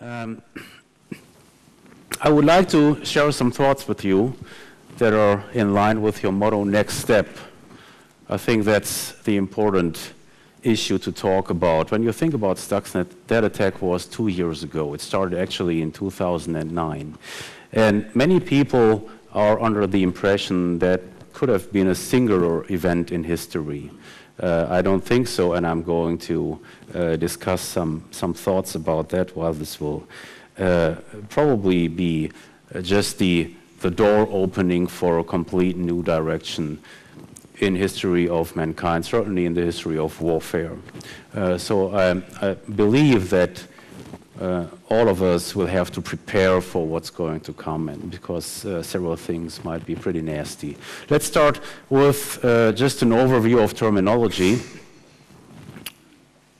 Um, I would like to share some thoughts with you that are in line with your motto, next step. I think that's the important issue to talk about. When you think about Stuxnet, that attack was 2 years ago. It started actually in 2009. And many people are under the impression that could have been a singular event in history. I don't think so, and I'm going to discuss some thoughts about that, while this will probably be just the door opening for a complete new direction in history of mankind, certainly in the history of warfare. So I believe that all of us will have to prepare for what's going to come, and because several things might be pretty nasty. Let's start with just an overview of terminology.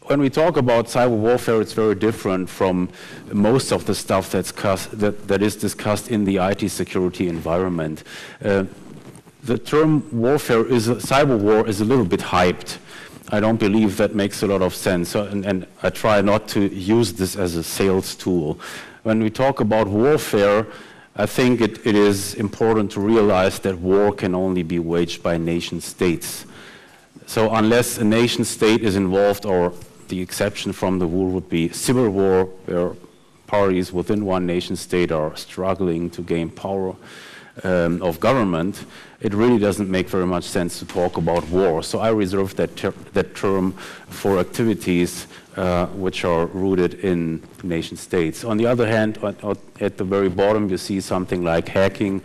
When we talk about cyber warfare, it's very different from most of the stuff that is discussed in the IT security environment. The term cyber war is a little bit hyped. I don't believe that makes a lot of sense, and I try not to use this as a sales tool. When we talk about warfare, I think it is important to realize that war can only be waged by nation states. So unless a nation state is involved, or the exception from the rule would be civil war, where parties within one nation state are struggling to gain power of government, it really doesn't make very much sense to talk about war. So I reserve that term for activities which are rooted in nation states. On the other hand, at the very bottom, you see something like hacking.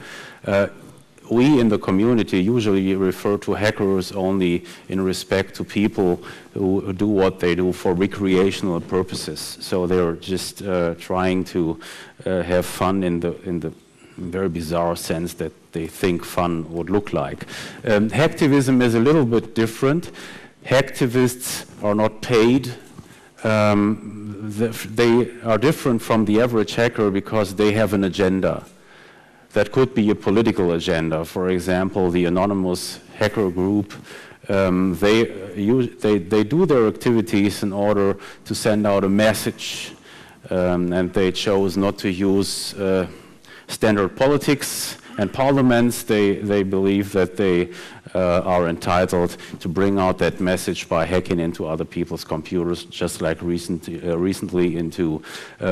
We in the community usually refer to hackers only in respect to people who do what they do for recreational purposes. So they're just trying to have fun in the very bizarre sense that they think fun would look like. Hacktivism is a little bit different. Hacktivists are not paid. They are different from the average hacker because they have an agenda. That could be a political agenda. For example, the anonymous hacker group, they do their activities in order to send out a message, and they chose not to use standard politics and parliaments. They believe that they are entitled to bring out that message by hacking into other people's computers, just like recently into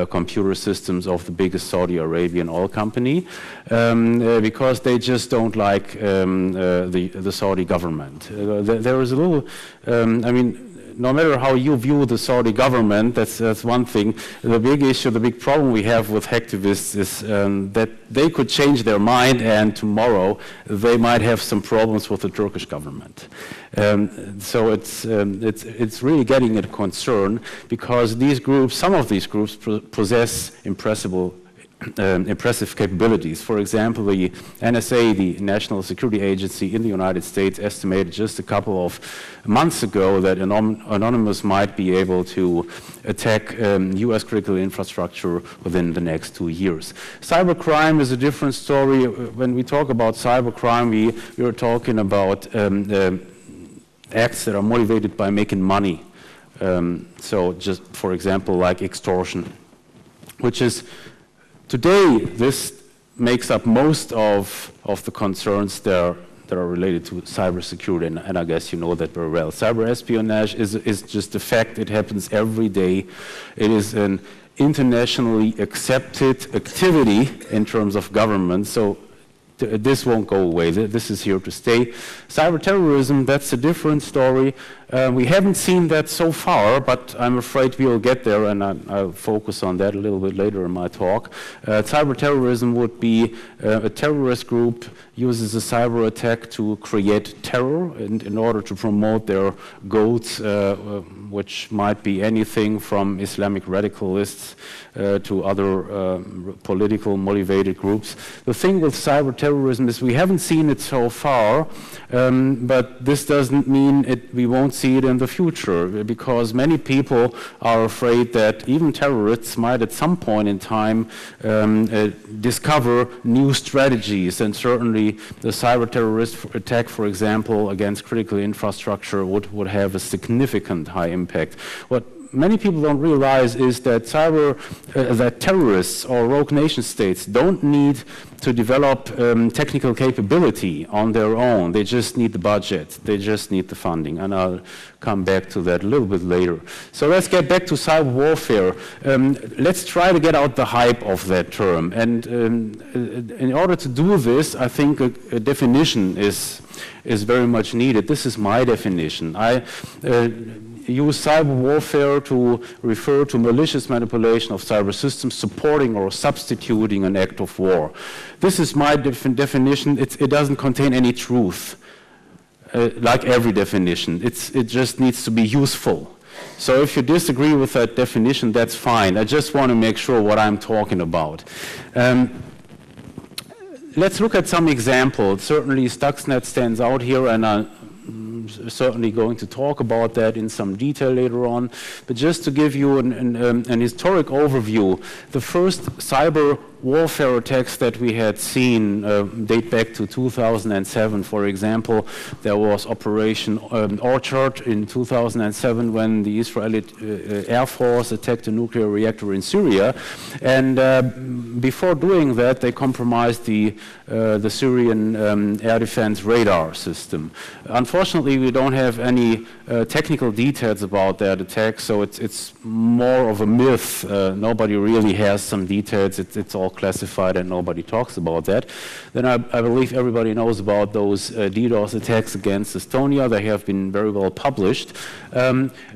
computer systems of the biggest Saudi Arabian oil company, because they just don't like the Saudi government. There is a little, I mean, no matter how you view the Saudi government, that's one thing. The big issue, the big problem we have with hacktivists is that they could change their mind, and tomorrow they might have some problems with the Turkish government. So it's really getting a concern, because these groups, some of these groups possess impressive capabilities. For example, the NSA, the National Security Agency in the United States, estimated just a couple of months ago that Anonymous might be able to attack US critical infrastructure within the next 2 years. Cybercrime is a different story. When we talk about cybercrime, we are talking about acts that are motivated by making money. So just, for example, like extortion, which is today, this makes up most of the concerns that are related to cybersecurity, and I guess you know that very well. Cyber espionage is just a fact. It happens every day. It is an internationally accepted activity in terms of government, so this won't go away. This is here to stay. Cyber terrorism, that's a different story. We haven't seen that so far, but I'm afraid we'll get there, and I'll focus on that a little bit later in my talk. Cyber terrorism would be a terrorist group uses a cyber attack to create terror in order to promote their goals, which might be anything from Islamic radicalists to other political motivated groups. The thing with cyber terrorism is we haven't seen it so far, but this doesn't mean we won't see it in the future, because many people are afraid that even terrorists might at some point in time discover new strategies, and certainly the cyber terrorist attack, for example, against critical infrastructure would have a significant high impact. What many people don't realize is that that terrorists or rogue nation states don't need to develop technical capability on their own. They just need the budget. They just need the funding. And I'll come back to that a little bit later. So let's get back to cyber warfare. Let's try to get out the hype of that term. And in order to do this, I think a definition is very much needed. This is my definition. I use cyber warfare to refer to malicious manipulation of cyber systems supporting or substituting an act of war. This is my definition. It doesn't contain any truth, like every definition. It just needs to be useful. So if you disagree with that definition, that's fine. I just want to make sure what I'm talking about. Let's look at some examples. Certainly Stuxnet stands out here, and I'm certainly going to talk about that in some detail later on. But just to give you an historic overview, the first cyber warfare attacks that we had seen date back to 2007. For example, there was Operation Orchard in 2007 when the Israeli Air Force attacked a nuclear reactor in Syria. And before doing that, they compromised the Syrian air defense radar system. Unfortunately, we don't have any technical details about that attack, so it's more of a myth. Nobody really has some details. It's all classified and nobody talks about that. Then I believe everybody knows about those DDoS attacks against Estonia. They have been very well published.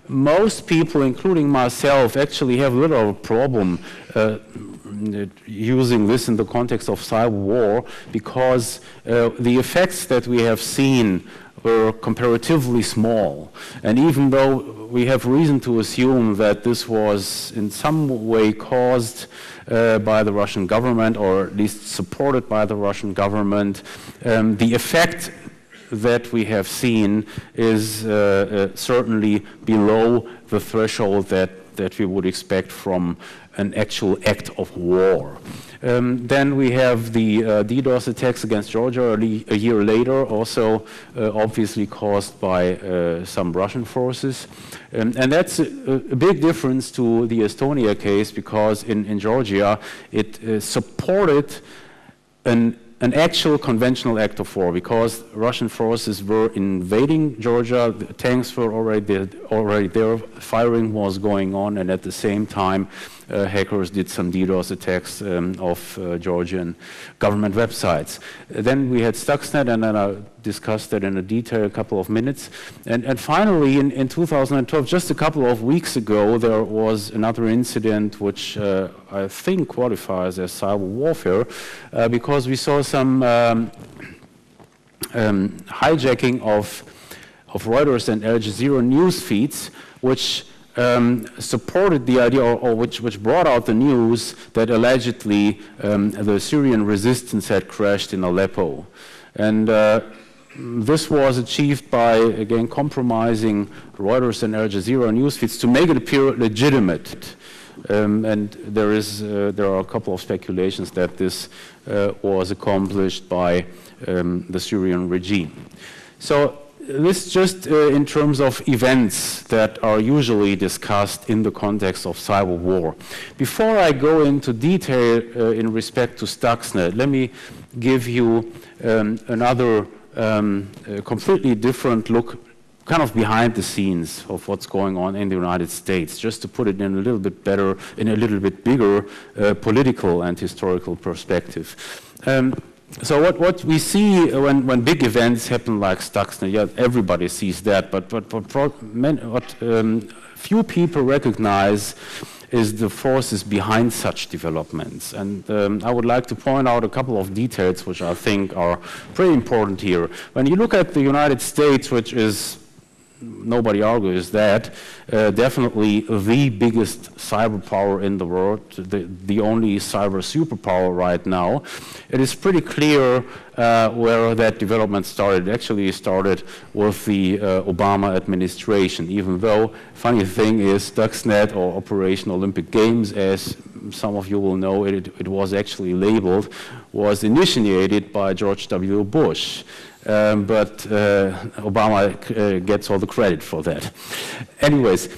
Most people, including myself, actually have a little of a problem using this in the context of cyber war, because the effects that we have seen were comparatively small. And even though we have reason to assume that this was in some way caused by the Russian government, or at least supported by the Russian government, the effect that we have seen is certainly below the threshold that we would expect from an actual act of war. Then we have the DDoS attacks against Georgia a year later, also obviously caused by some Russian forces. And that's a big difference to the Estonia case, because in Georgia it supported an actual conventional act of war, because Russian forces were invading Georgia, the tanks were already there, firing was going on, and at the same time hackers did some DDoS attacks of Georgian government websites. Then we had Stuxnet, and then I'll discuss that in detail a couple of minutes. And finally, in 2012, just a couple of weeks ago, there was another incident which I think qualifies as cyber warfare, because we saw some hijacking of Reuters and Al Jazeera news feeds, which supported the idea, or which brought out the news that allegedly the Syrian resistance had crashed in Aleppo. And this was achieved by, again, compromising Reuters and Al Jazeera news feeds to make it appear legitimate. And there are a couple of speculations that this was accomplished by the Syrian regime. So this just in terms of events that are usually discussed in the context of cyber war. Before I go into detail in respect to Stuxnet, let me give you another completely different look, kind of behind the scenes of what's going on in the United States, just to put it in a little bit better, in a little bit bigger political and historical perspective. So what we see when big events happen like Stuxnet, yeah, everybody sees that, but what few people recognize is the forces behind such developments. And I would like to point out a couple of details which I think are pretty important here. When you look at the United States, which is, nobody argues that, definitely the biggest cyber power in the world, the only cyber superpower right now, it is pretty clear where that development started. It actually started with the Obama administration, even though, funny thing is, Stuxnet, or Operation Olympic Games, as some of you will know, it was actually labeled, was initiated by George W. Bush. But Obama gets all the credit for that. Anyways,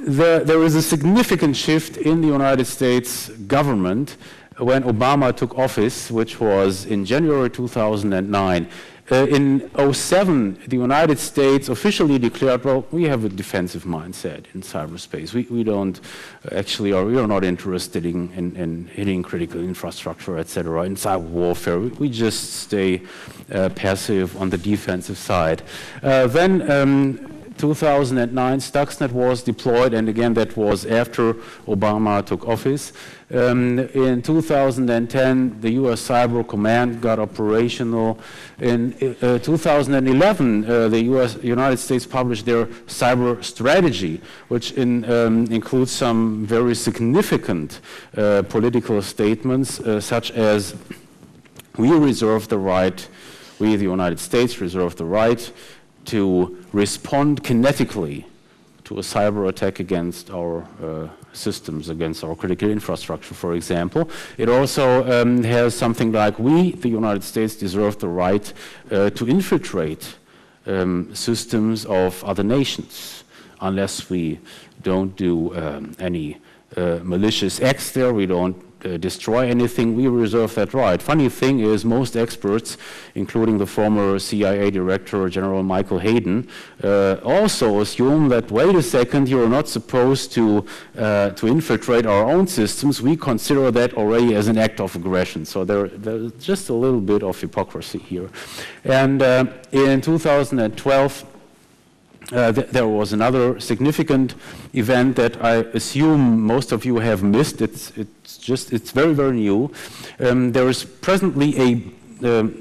there is a significant shift in the United States government when Obama took office, which was in January 2009. In 2007, the United States officially declared, well, we have a defensive mindset in cyberspace. We don't actually, or we are not interested in hitting critical infrastructure, etc. In cyber warfare, we just stay passive on the defensive side. Then 2009, Stuxnet was deployed, and again, that was after Obama took office. In 2010, the U.S. Cyber Command got operational. In 2011, the United States published their cyber strategy, which includes some very significant political statements, such as we reserve the right, we, the United States, reserve the right to respond kinetically to a cyber attack against our systems, against our critical infrastructure, for example. It also has something like, we, the United States, deserve the right to infiltrate systems of other nations, unless we don't do any malicious acts there, we don't destroy anything, we reserve that right. Funny thing is, most experts, including the former CIA Director General Michael Hayden, also assume that, wait a second, you're not supposed to infiltrate our own systems. We consider that already as an act of aggression. So there's just a little bit of hypocrisy here. And in 2012, there was another significant event that I assume most of you have missed. It's very, very new. There is presently a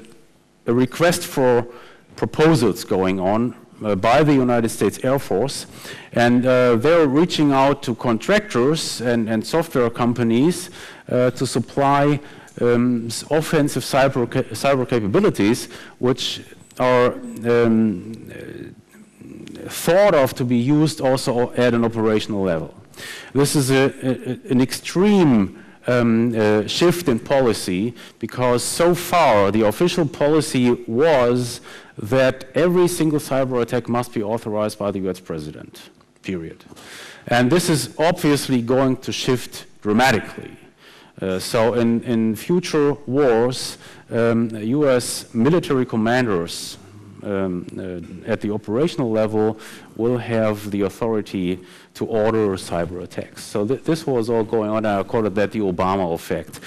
request for proposals going on by the United States Air Force, and they're reaching out to contractors and software companies to supply offensive cyber capabilities, which are thought of to be used also at an operational level. This is an extreme shift in policy, because so far the official policy was that every single cyber attack must be authorized by the US president, period. And this is obviously going to shift dramatically. So in future wars, US military commanders at the operational level will have the authority to order cyber attacks. So this was all going on. I call it that the Obama effect.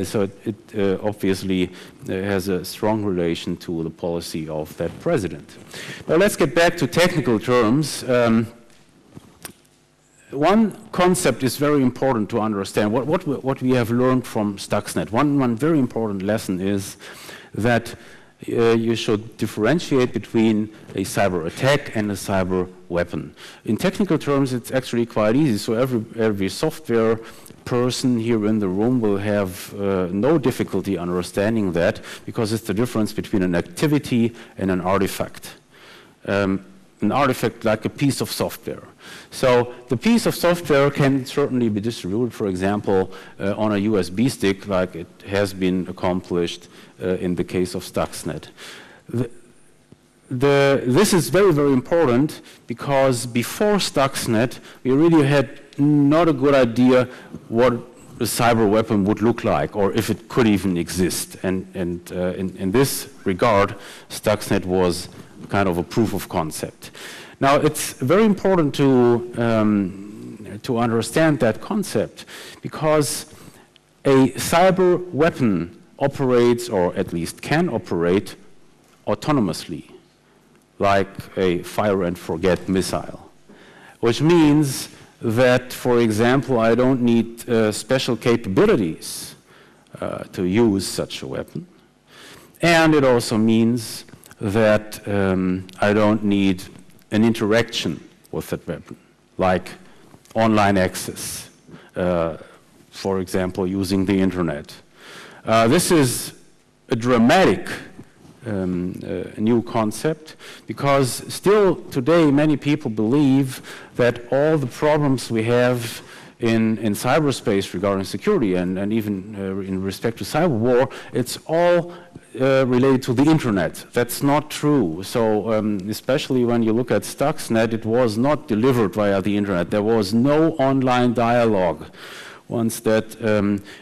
So it obviously has a strong relation to the policy of that president. Now let's get back to technical terms. One concept is very important to understand. What we have learned from Stuxnet, one very important lesson is that you should differentiate between a cyber attack and a cyber weapon. In technical terms, it's actually quite easy. So every software person here in the room will have no difficulty understanding that, because it's the difference between an activity and an artifact. An artifact like a piece of software. So the piece of software can certainly be distributed, for example, on a USB stick, like it has been accomplished in the case of Stuxnet. This is very, very important, because before Stuxnet, we really had not a good idea what a cyber weapon would look like, or if it could even exist. And in this regard, Stuxnet was kind of a proof of concept. Now, it's very important to understand that concept, because a cyber weapon operates, or at least can operate, autonomously, like a fire and forget missile, which means that, for example, I don't need special capabilities to use such a weapon. And it also means that I don't need an interaction with that weapon, like online access, for example, using the internet. This is a dramatic new concept, because still today many people believe that all the problems we have in cyberspace regarding security and even in respect to cyber war, it's all related to the internet. That's not true. So especially when you look at Stuxnet, it was not delivered via the internet. There was no online dialogue once that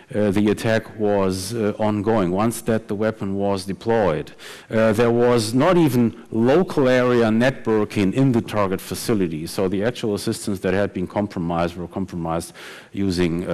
the attack was ongoing, once that the weapon was deployed. There was not even local area networking in the target facility. So the actual systems that had been compromised were compromised using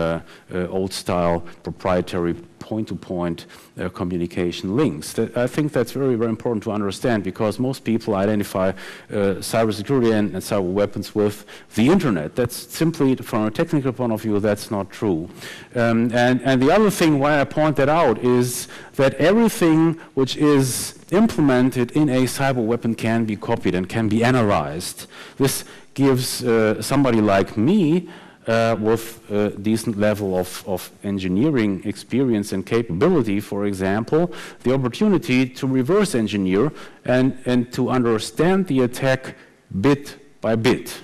old-style proprietary point-to-point communication links. I think that's very, very important to understand, because most people identify cybersecurity and cyber weapons with the internet. That's simply, from a technical point of view, that's not true. And the other thing why I point that out is that everything which is implemented in a cyber weapon can be copied and can be analyzed. This gives somebody like me with a decent level of engineering experience and capability, for example, the opportunity to reverse engineer and to understand the attack bit by bit.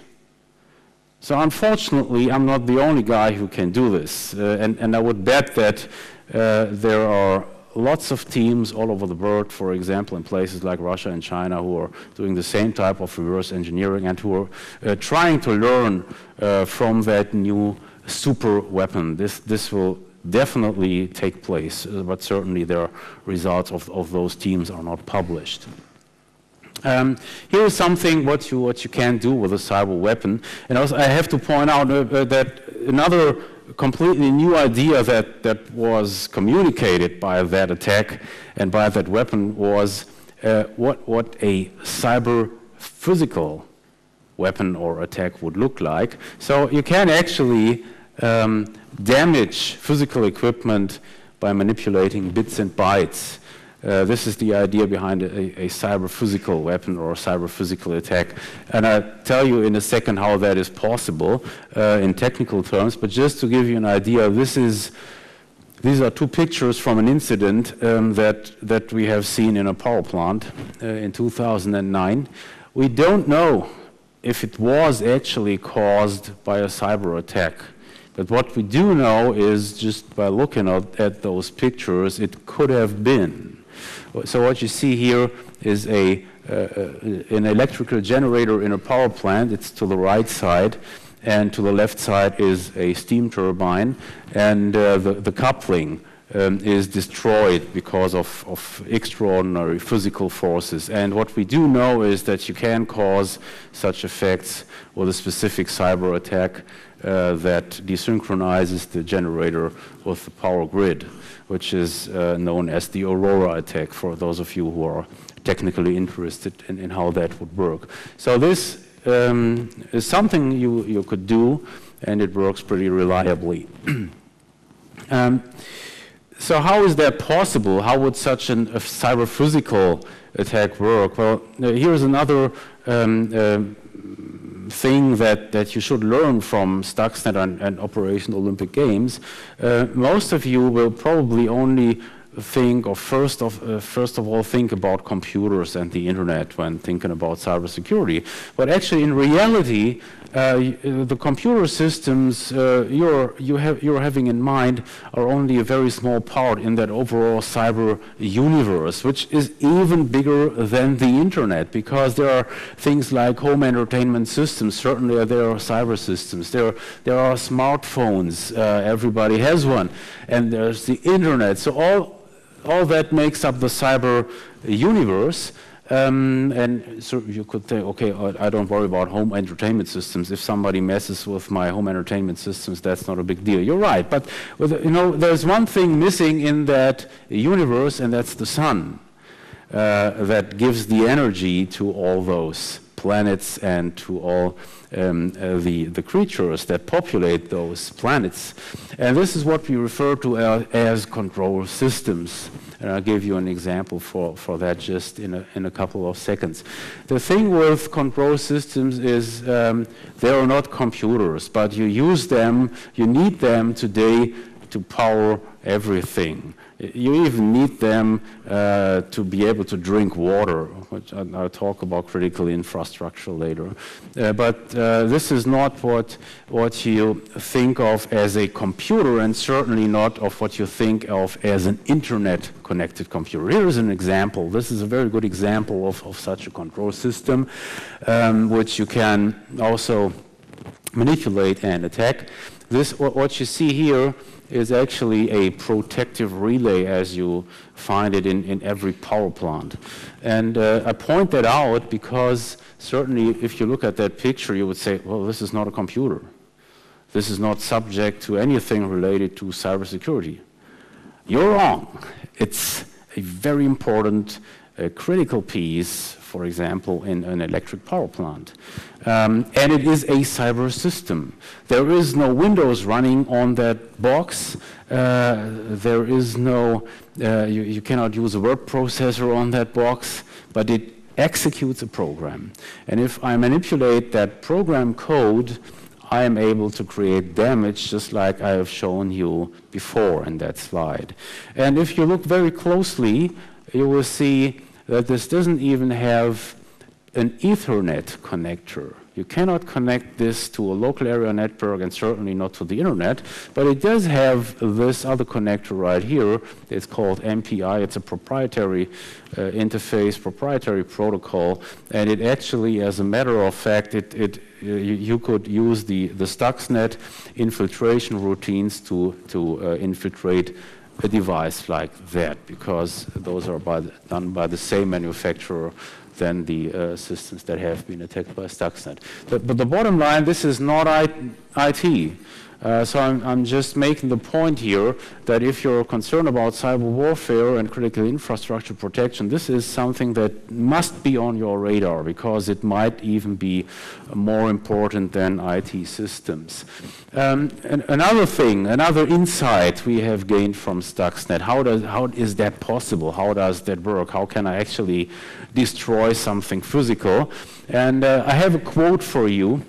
So unfortunately, I'm not the only guy who can do this. And I would bet that there are lots of teams all over the world, for example, in places like Russia and China, who are doing the same type of reverse engineering and who are trying to learn from that new super weapon. This will definitely take place, but certainly their results of those teams are not published. Here is something what you can do with a cyber weapon. And also I have to point out that another completely new idea that was communicated by that attack and by that weapon was what a cyber physical weapon or attack would look like. So you can actually damage physical equipment by manipulating bits and bytes. This is the idea behind a cyber-physical weapon or a cyber-physical attack. And I'll tell you in a second how that is possible in technical terms, but just to give you an idea, these are two pictures from an incident that we have seen in a power plant in 2009. We don't know if it was actually caused by a cyber attack. But what we do know is, just by looking at those pictures, it could have been. So what you see here is an electrical generator in a power plant. It's to the right side, and to the left side is a steam turbine, and the coupling is destroyed because of extraordinary physical forces. And what we do know is that you can cause such effects with a specific cyber attack that desynchronizes the generator with the power grid, which is known as the Aurora attack, for those of you who are technically interested in how that would work. So this is something you could do, and it works pretty reliably. So how is that possible? How would such a cyber-physical attack work? Well, here's another thing that you should learn from Stuxnet and Operation Olympic Games. Most of you will probably only think, or first of all think about computers and the internet when thinking about cybersecurity. But actually, in reality, the computer systems you're having in mind are only a very small part in that overall cyber universe, which is even bigger than the internet, because there are things like home entertainment systems. Certainly there are cyber systems. There are smartphones. Everybody has one. And there's the internet. So all that makes up the cyber universe. And so you could say, okay, I don't worry about home entertainment systems. If somebody messes with my home entertainment systems, that's not a big deal. You're right, but there's one thing missing in that universe, and that's the sun, that gives the energy to all those planets and to all the creatures that populate those planets. And this is what we refer to as control systems. And I'll give you an example for that just in a couple of seconds. The thing with control systems is they are not computers, but you use them, you need them today to power everything. You even need them to be able to drink water, which I'll talk about critical infrastructure later. But this is not what you think of as a computer, and certainly not of what you think of as an internet-connected computer. Here is an example. This is a very good example of such a control system, which you can also manipulate and attack. What you see here is actually a protective relay as you find it in every power plant. And I point that out because certainly if you look at that picture, you would say, well, this is not a computer. This is not subject to anything related to cybersecurity. You're wrong. It's a very important critical piece, for example, in an electric power plant. And it is a cyber system. There is no Windows running on that box. There is no, you cannot use a word processor on that box, but it executes a program. And if I manipulate that program code, I am able to create damage just like I have shown you before in that slide. And if you look very closely, you will see that this doesn't even have an Ethernet connector. You cannot connect this to a local area network and certainly not to the internet, but it does have this other connector right here. It's called MPI. It's a proprietary interface, proprietary protocol, and it actually, as a matter of fact, you could use the Stuxnet infiltration routines to infiltrate a device like that, because those are done by the same manufacturer than the systems that have been attacked by Stuxnet. But the bottom line, this is not IT. So I'm just making the point here that if you're concerned about cyber warfare and critical infrastructure protection, this is something that must be on your radar, because it might even be more important than IT systems. And another thing, another insight we have gained from Stuxnet, how is that possible? How does that work? How can I actually destroy something physical? And I have a quote for you.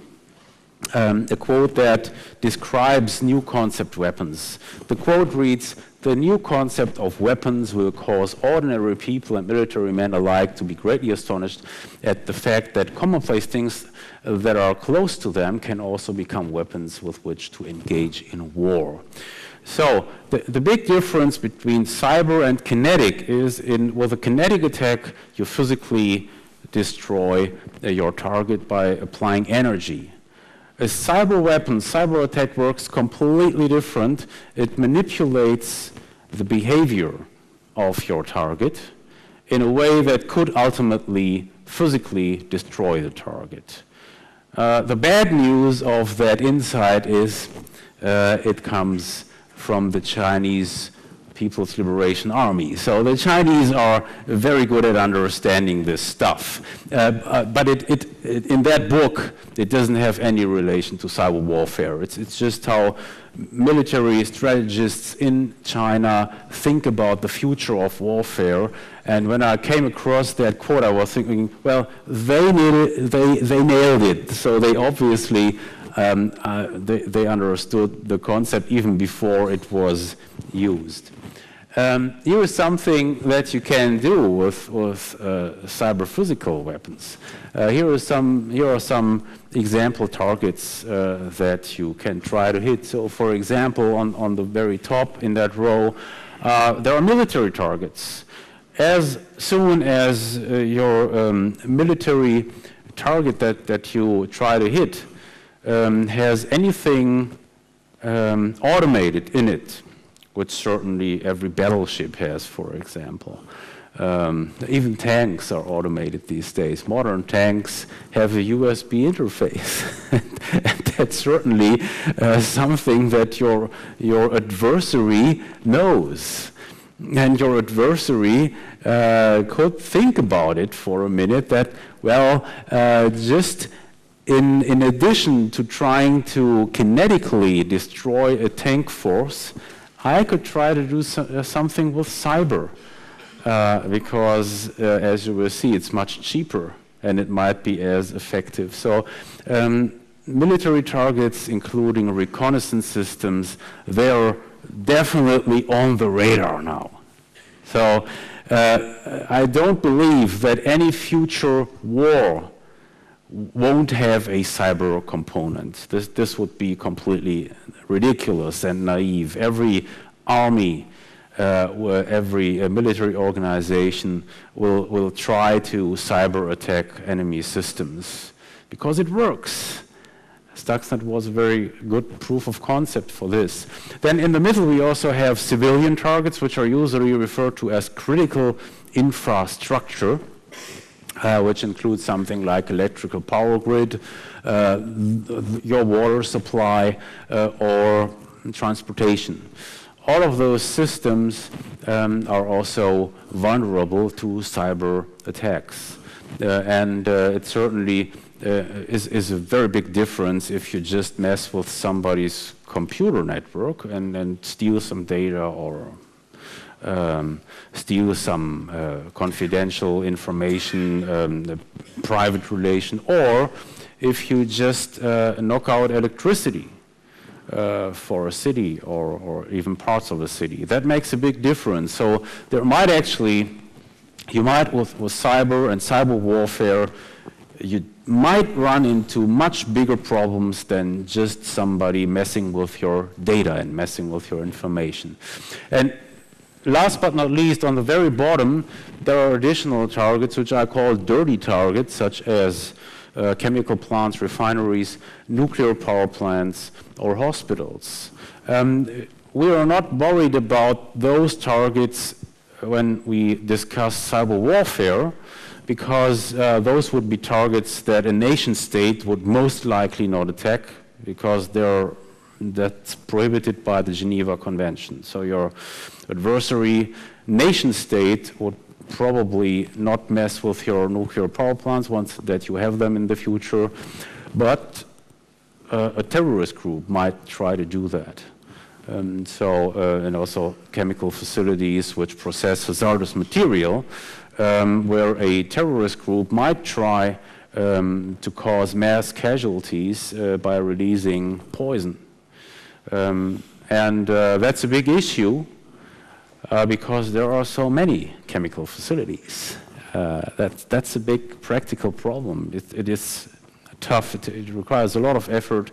A quote that describes new concept weapons. The quote reads, "The new concept of weapons will cause ordinary people and military men alike to be greatly astonished at the fact that commonplace things that are close to them can also become weapons with which to engage in war." So the big difference between cyber and kinetic is with a kinetic attack, you physically destroy your target by applying energy. A cyber weapon, cyber attack works completely different. It manipulates the behavior of your target in a way that could ultimately physically destroy the target. The bad news of that insight is it comes from the Chinese People's Liberation Army. So the Chinese are very good at understanding this stuff. But in that book, it doesn't have any relation to cyber warfare. It's just how military strategists in China think about the future of warfare. And when I came across that quote, I was thinking, well, they nailed it. So they obviously they understood the concept even before it was used. Here is something that you can do with cyber physical weapons. Here are some example targets that you can try to hit. So, for example, on the very top in that row, there are military targets. As soon as your military target that you try to hit has anything automated in it, which certainly every battleship has, for example. Even tanks are automated these days. Modern tanks have a USB interface. And that's certainly something that your adversary knows. And your adversary could think about it for a minute that, well, just in addition to trying to kinetically destroy a tank force, I could try to do something with cyber, because as you will see, it's much cheaper and it might be as effective. So military targets, including reconnaissance systems, they are definitely on the radar now. So I don't believe that any future war won't have a cyber component. This would be completely ridiculous and naive. Every army, every military organization will try to cyber attack enemy systems because it works. Stuxnet was a very good proof of concept for this. Then in the middle we also have civilian targets, which are usually referred to as critical infrastructure, which includes something like electrical power grid, your water supply, or transportation. All of those systems are also vulnerable to cyber attacks. And it certainly is a very big difference if you just mess with somebody's computer network and steal some data or steal some confidential information, private relation, or if you just knock out electricity for a city or even parts of a city. That makes a big difference. So there might actually, you might with cyber and cyber warfare, you might run into much bigger problems than just somebody messing with your data and messing with your information. And last but not least, on the very bottom, there are additional targets which I call dirty targets, such as chemical plants, refineries, nuclear power plants, or hospitals. We are not worried about those targets when we discuss cyber warfare, because those would be targets that a nation state would most likely not attack, because that's prohibited by the Geneva Convention. So your adversary nation state would probably not mess with your nuclear power plants once that you have them in the future, but a terrorist group might try to do that. And also chemical facilities which process hazardous material, where a terrorist group might try to cause mass casualties by releasing poison. And that's a big issue because there are so many chemical facilities. That's a big practical problem. It is tough. It requires a lot of effort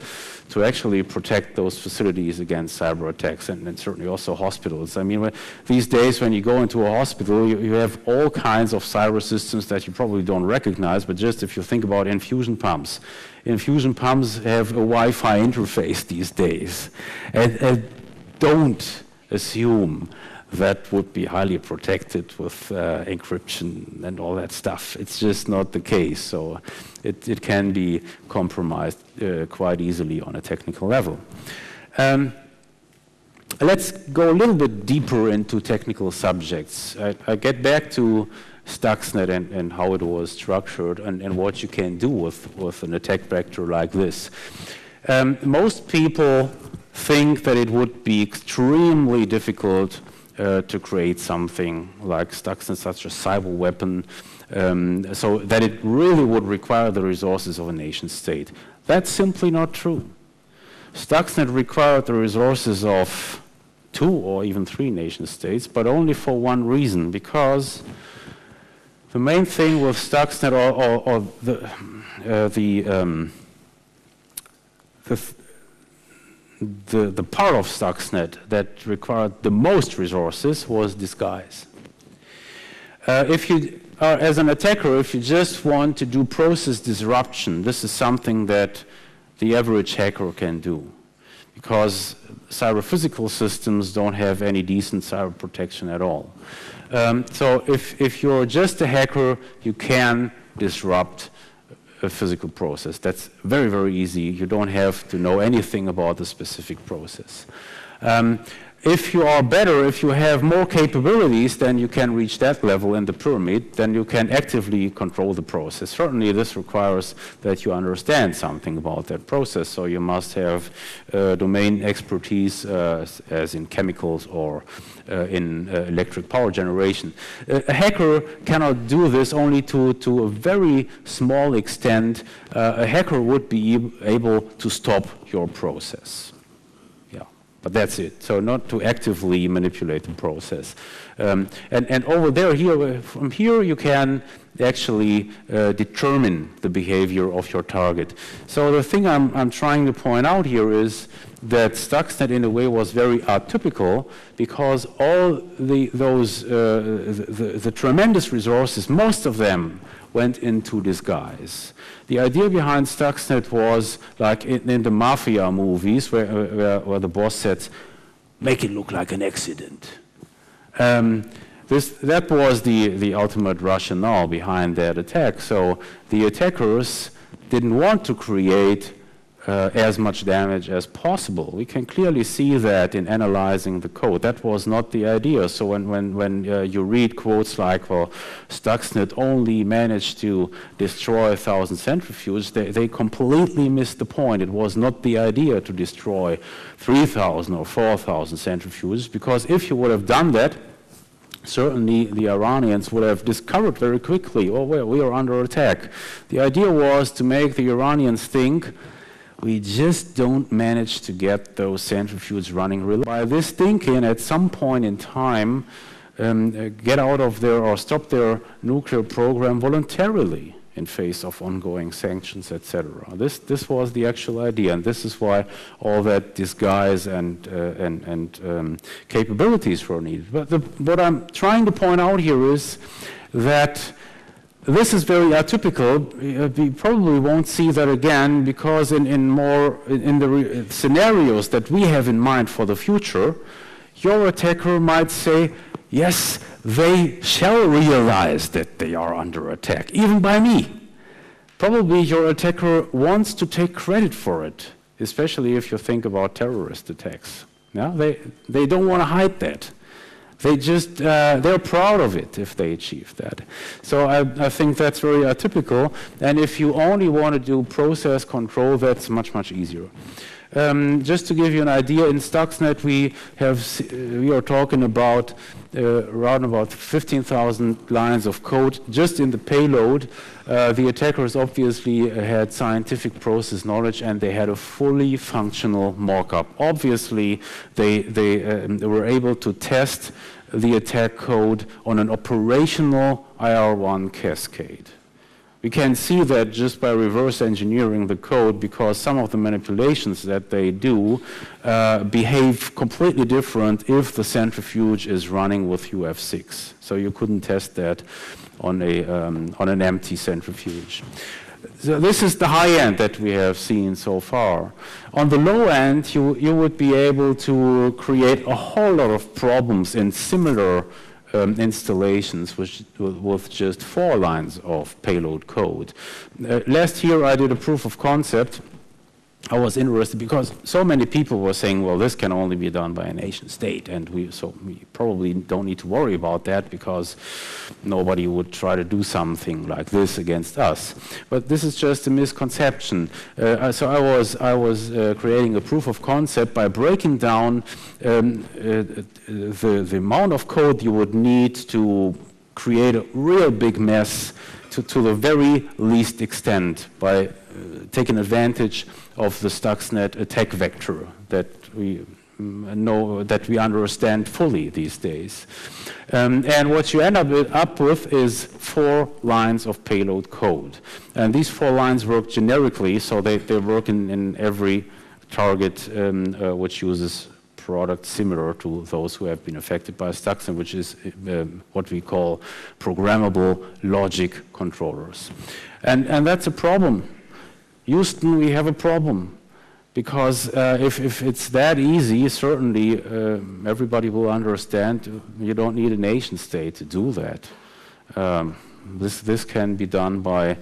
to actually protect those facilities against cyber attacks, and certainly also hospitals. I mean, these days when you go into a hospital, you have all kinds of cyber systems that you probably don't recognize, but just if you think about infusion pumps have a Wi-Fi interface these days, and don't assume that would be highly protected with encryption and all that stuff. It's just not the case. So it can be compromised quite easily on a technical level. Let's go a little bit deeper into technical subjects. I get back to Stuxnet and how it was structured and what you can do with an attack vector like this. Most people think that it would be extremely difficult to create something like Stuxnet, such a cyber weapon, so that it really would require the resources of a nation state. That's simply not true. Stuxnet required the resources of 2 or even 3 nation states, but only for one reason, because the main thing with Stuxnet or the part of Stuxnet that required the most resources was disguise. If you are, as an attacker, if you just want to do process disruption, this is something that the average hacker can do, because cyber-physical systems don't have any decent cyber protection at all. So if you're just a hacker, you can disrupt a physical process. That's very, very easy. You don't have to know anything about the specific process. If you are better, if you have more capabilities, then you can reach that level in the pyramid, then you can actively control the process. Certainly this requires that you understand something about that process, so you must have domain expertise as in chemicals or in electric power generation. A hacker cannot do this, only to a very small extent. A hacker would be able to stop your process. But that's it. So not to actively manipulate the process. And over there, from here, you can actually determine the behavior of your target. So the thing I'm trying to point out here is that Stuxnet, in a way, was very atypical because all the tremendous resources, most of them went into disguise. The idea behind Stuxnet was like in the mafia movies where the boss said, make it look like an accident. That was the ultimate rationale behind that attack. So the attackers didn't want to create as much damage as possible. We can clearly see that in analyzing the code. That was not the idea. So when you read quotes like, well, Stuxnet only managed to destroy 1,000 centrifuges, they completely missed the point. It was not the idea to destroy 3,000 or 4,000 centrifuges, because if you would have done that, certainly the Iranians would have discovered very quickly, oh, well, we are under attack. The idea was to make the Iranians think, we just don't manage to get those centrifuges running reliably. By this thinking, at some point in time, get out of their or stop their nuclear program voluntarily in face of ongoing sanctions, etc. This was the actual idea, and this is why all that disguise and capabilities were needed. But what I'm trying to point out here is that this is very atypical. We probably won't see that again because in the scenarios that we have in mind for the future, your attacker might say, yes, they shall realize that they are under attack, even by me. Probably your attacker wants to take credit for it, especially if you think about terrorist attacks. Yeah? They don't want to hide that. They just, they're proud of it if they achieve that. So I think that's very atypical. And if you only want to do process control, that's much, much easier. Just to give you an idea, in Stuxnet we are talking about around about 15,000 lines of code just in the payload. The attackers obviously had scientific process knowledge and they had a fully functional mock-up. Obviously, they were able to test the attack code on an operational IR1 cascade. We can see that just by reverse engineering the code because some of the manipulations that they do behave completely different if the centrifuge is running with UF6. So you couldn't test that on an empty centrifuge. So this is the high end that we have seen so far. On the low end, you would be able to create a whole lot of problems in similar installations with just 4 lines of payload code. Last year I did a proof of concept. I was interested because so many people were saying, well, this can only be done by a nation state, and we probably don't need to worry about that because nobody would try to do something like this against us. But this is just a misconception. So I was creating a proof of concept by breaking down the amount of code you would need to create a real big mess to the very least extent by taking advantage of the Stuxnet attack vector that we know, that we understand fully these days. And what you end up with is 4 lines of payload code. And these 4 lines work generically, so they work in every target which uses products similar to those who have been affected by Stuxnet, which is what we call programmable logic controllers. And that's a problem. Houston, we have a problem because if it's that easy, certainly everybody will understand you don't need a nation state to do that. This can be done by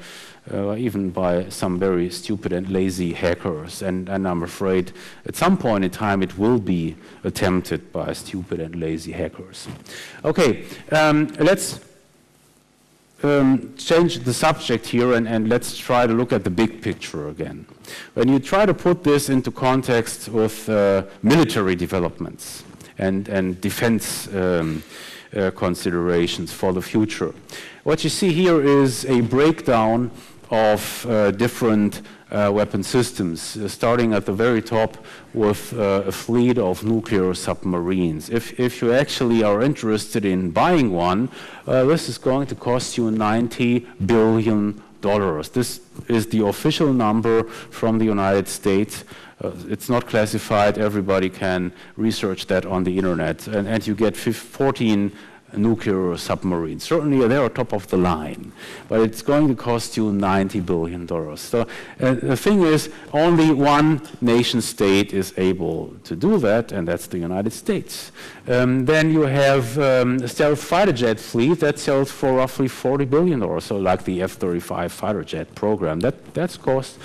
even by some very stupid and lazy hackers, and I'm afraid at some point in time it will be attempted by stupid and lazy hackers. Okay, let's change the subject here and let's try to look at the big picture again. When you try to put this into context with military developments and defense considerations for the future, what you see here is a breakdown of different weapon systems, starting at the very top with a fleet of nuclear submarines. If you actually are interested in buying one, this is going to cost you $90 billion. This is the official number from the United States. It's not classified. Everybody can research that on the internet. And you get 14 nuclear submarines. Certainly they're top of the line, but it's going to cost you $90 billion. So the thing is, only one nation state is able to do that, and that's the United States. Then you have a stealth fighter jet fleet that sells for roughly $40 billion, so like the F-35 fighter jet program. That's cost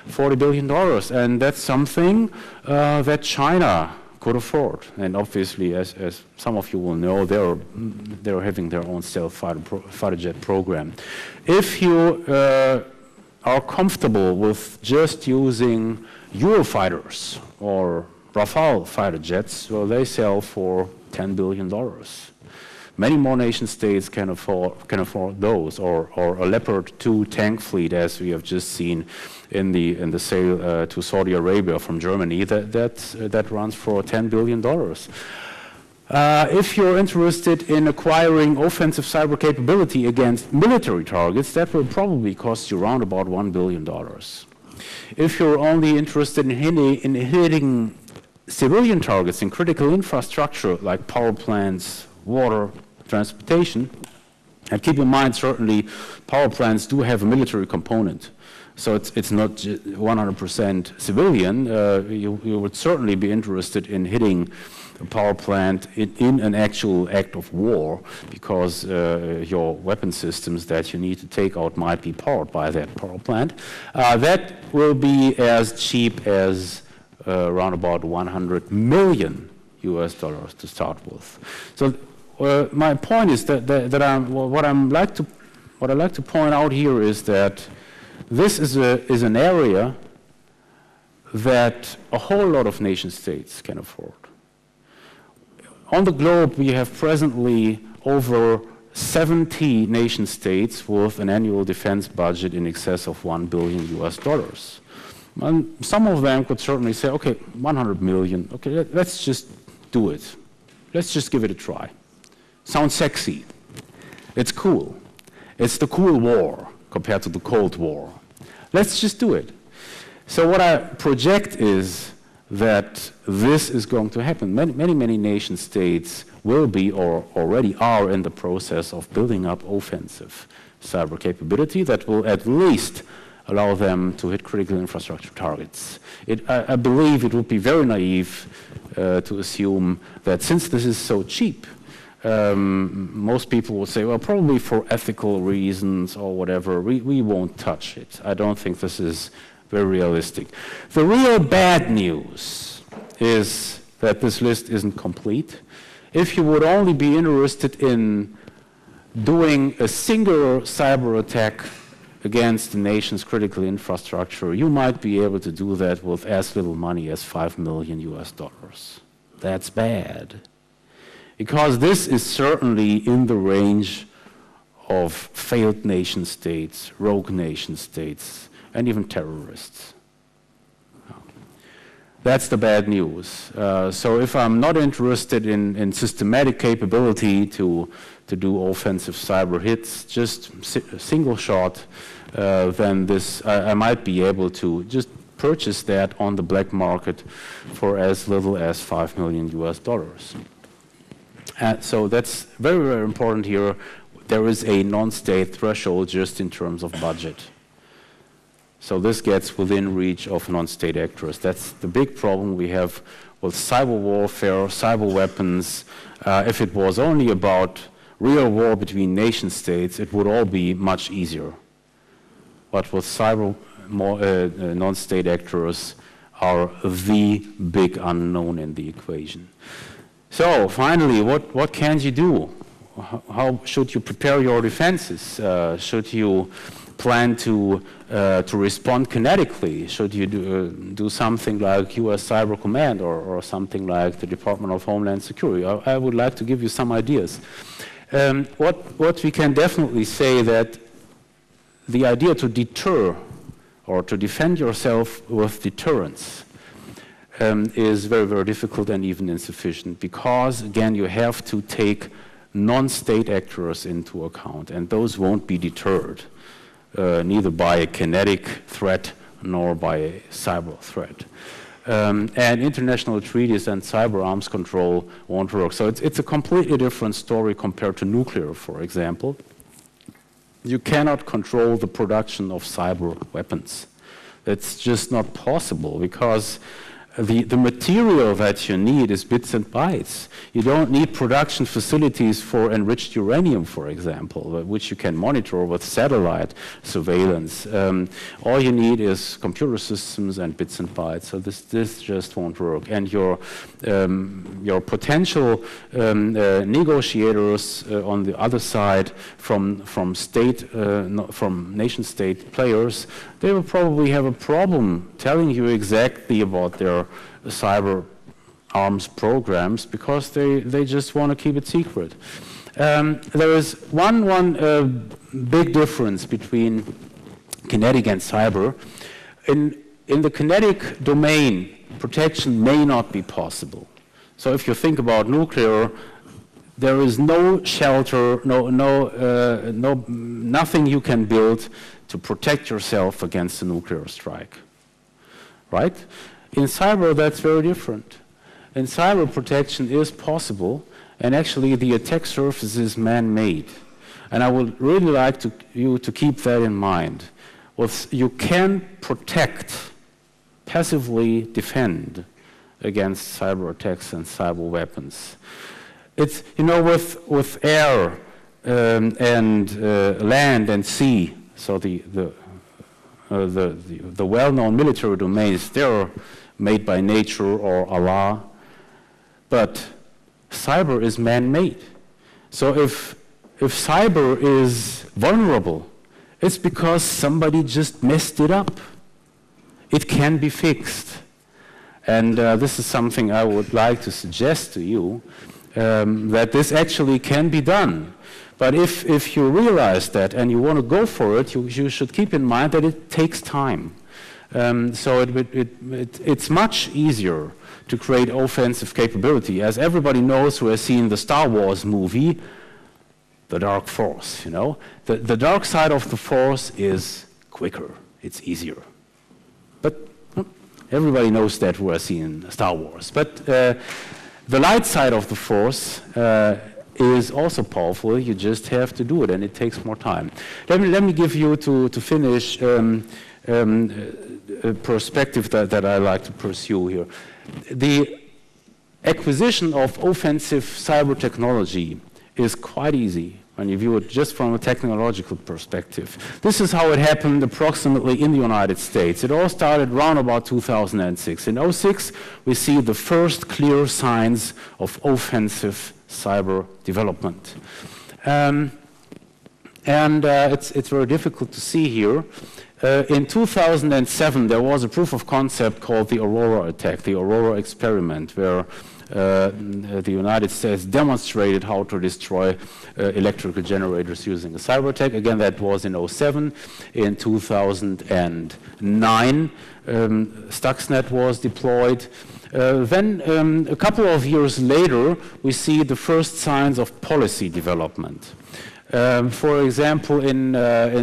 $40 billion, and that's something that China could afford. And obviously, as some of you will know, they're having their own stealth fighter jet program. If you are comfortable with just using Eurofighters or Rafale fighter jets, well, they sell for $10 billion. Many more nation states can afford those, or a Leopard 2 tank fleet, as we have just seen in the sale to Saudi Arabia from Germany. That runs for $10 billion. If you're interested in acquiring offensive cyber capability against military targets, that will probably cost you around about $1 billion. If you're only interested in hitting civilian targets in critical infrastructure like power plants, water, transportation, and keep in mind, certainly, power plants do have a military component. So it's not 100% civilian. You would certainly be interested in hitting a power plant in an actual act of war, because your weapon systems that you need to take out might be powered by that power plant. That will be as cheap as around about $100 million to start with. So my point is that what I'd like to point out here is that this is an area that a whole lot of nation states can afford. On the globe, we have presently over 70 nation states with an annual defense budget in excess of $1 billion. And some of them could certainly say, okay, 100 million, okay, let's just do it. Let's just give it a try. Sounds sexy. It's cool. It's the cool war compared to the Cold War. Let's just do it. So what I project is that this is going to happen. Many nation states will be or already are in the process of building up offensive cyber capability that will at least allow them to hit critical infrastructure targets. I believe it would be very naive to assume that since this is so cheap, most people will say, well, probably for ethical reasons or whatever, we won't touch it. I don't think this is very realistic. The real bad news is that this list isn't complete. If you would only be interested in doing a singular cyber attack against the nation's critical infrastructure, you might be able to do that with as little money as $5 million. That's bad. Because this is certainly in the range of failed nation states, rogue nation states, and even terrorists. That's the bad news. So if I'm not interested in systematic capability to do offensive cyber hits, just a single shot, then I might be able to just purchase that on the black market for as little as $5 million. So that's very, very important here. There is a non-state threshold just in terms of budget. So this gets within reach of non-state actors. That's the big problem we have with cyber warfare, cyber weapons. If it was only about real war between nation states, it would all be much easier. But with cyber, non-state actors are the big unknown in the equation. So finally, what can you do? How should you prepare your defenses? Should you plan to respond kinetically? Should you do something like U.S. Cyber Command or something like the Department of Homeland Security? I would like to give you some ideas. What we can definitely say that the idea to deter or to defend yourself with deterrence is very, very difficult and even insufficient because, again, you have to take non-state actors into account, and those won't be deterred, neither by a kinetic threat nor by a cyber threat. And international treaties and cyber arms control won't work. So it's a completely different story compared to nuclear, for example. You cannot control the production of cyber weapons. It's just not possible because the material that you need is bits and bytes. You don't need production facilities for enriched uranium, for example, which you can monitor with satellite surveillance. All you need is computer systems and bits and bytes. So this just won't work. And your potential negotiators on the other side from nation-state players, they will probably have a problem telling you exactly about their cyber arms programs because they just want to keep it secret. There is one big difference between kinetic and cyber. In the kinetic domain, protection may not be possible. So if you think about nuclear, there is no shelter, nothing you can build to protect yourself against a nuclear strike, right? In cyber, that's very different. In cyber, protection is possible, and actually the attack surface is man-made. And I would really like you to keep that in mind. You can protect, passively defend against cyber attacks and cyber weapons. It's, you know, with air and land and sea, so the well-known military domains, they're made by nature or Allah, but cyber is man-made. So if cyber is vulnerable, it's because somebody just messed it up. It can be fixed. And this is something I would like to suggest to you, that this actually can be done. But if you realize that and you want to go for it, you should keep in mind that it takes time. So it's much easier to create offensive capability. As everybody knows who has seen the Star Wars movie, the Dark Force, you know. The dark side of the Force is quicker, it's easier. But everybody knows that who has seen Star Wars. But the light side of the Force is also powerful. You just have to do it, and it takes more time. Let me give you, to finish, a perspective that I like to pursue here. The acquisition of offensive cyber technology is quite easy when you view it just from a technological perspective. This is how it happened approximately in the United States. It all started around about 2006. In 2006, we see the first clear signs of offensive cyber development. It's very difficult to see here. In 2007, there was a proof of concept called the Aurora attack, the Aurora experiment, where the United States demonstrated how to destroy electrical generators using a cyber attack. Again, that was in 2007. In 2009, Stuxnet was deployed. Then, a couple of years later, we see the first signs of policy development. For example, in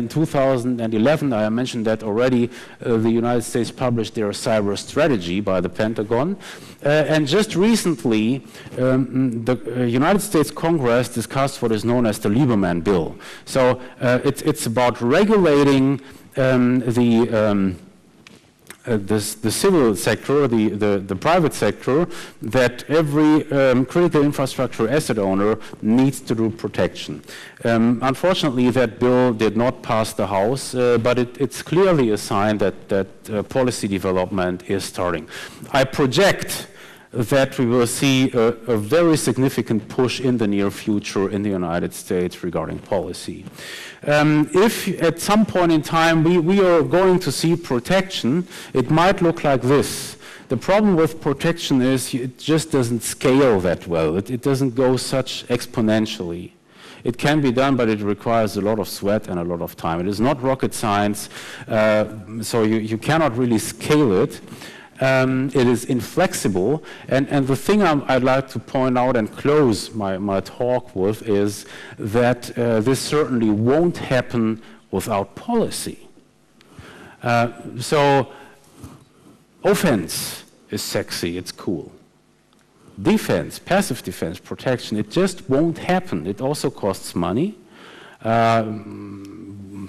2011, I mentioned that already, the United States published their cyber strategy by the Pentagon. And just recently, the United States Congress discussed what is known as the Lieberman Bill. So it's about regulating the civil sector, the private sector, that every critical infrastructure asset owner needs to do protection. Unfortunately, that bill did not pass the House, but it's clearly a sign that policy development is starting. I project that we will see a very significant push in the near future in the United States regarding policy. If at some point in time we are going to see protection, it might look like this. The problem with protection is it just doesn't scale that well. It doesn't go such exponentially. It can be done, but it requires a lot of sweat and a lot of time. It is not rocket science, so you cannot really scale it. It is inflexible, and the thing I'd like to point out and close my talk with is that this certainly won't happen without policy. So offense is sexy, it's cool. Defense, passive defense, protection, it just won't happen. It also costs money.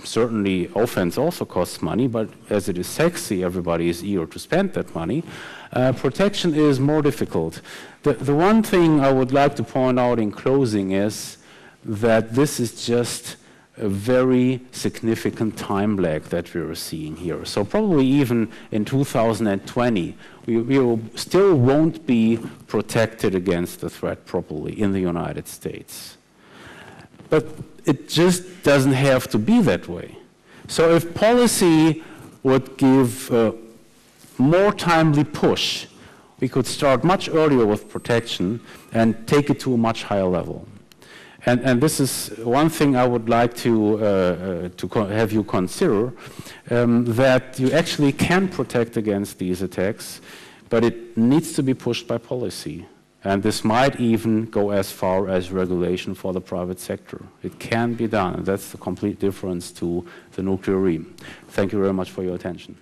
Certainly offense also costs money, but as it is sexy, everybody is eager to spend that money. Protection is more difficult. The one thing I would like to point out in closing is that this is just a very significant time lag that we are seeing here. So probably even in 2020, we still won't be protected against the threat properly in the United States. But it just doesn't have to be that way. So if policy would give a more timely push, we could start much earlier with protection and take it to a much higher level. And this is one thing I would like to have you consider, that you actually can protect against these attacks, but it needs to be pushed by policy. And this might even go as far as regulation for the private sector. It can be done, and that's the complete difference to the nuclear realm. Thank you very much for your attention.